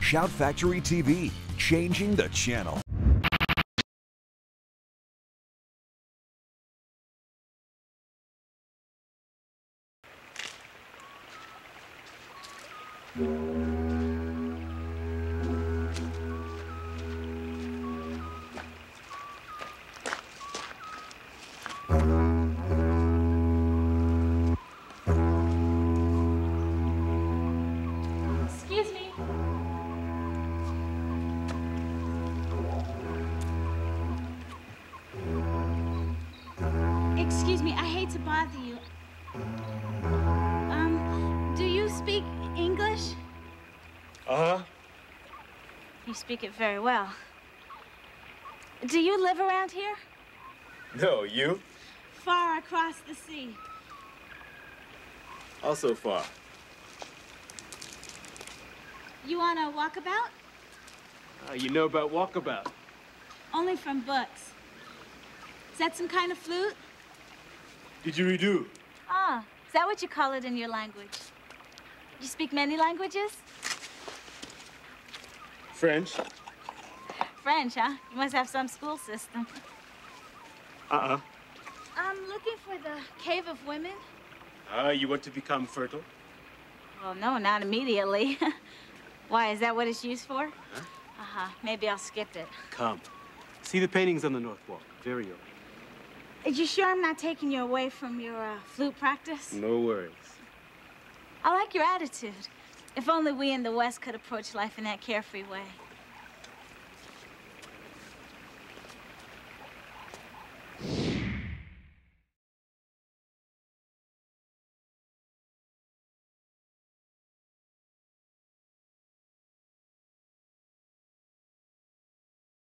Shout Factory TV, changing the channel. Excuse me. Excuse me, I hate to bother you. Do you speak English? Uh-huh. You speak it very well. Do you live around here? No, you? Far across the sea. Also far. You want a walkabout? You know about walkabout? Only from books. Is that some kind of flute? Didgeridoo. Ah, is that what you call it in your language? You speak many languages? French. French, huh? You must have some school system. Uh-uh. I'm looking for the Cave of Women. You want to become fertile? Well, no, not immediately. Why, is that what it's used for? Huh? Uh-huh, maybe I'll skip it. Come. See the paintings on the north wall. Very old. Are you sure I'm not taking you away from your flute practice? No worries. I like your attitude. If only we in the West could approach life in that carefree way.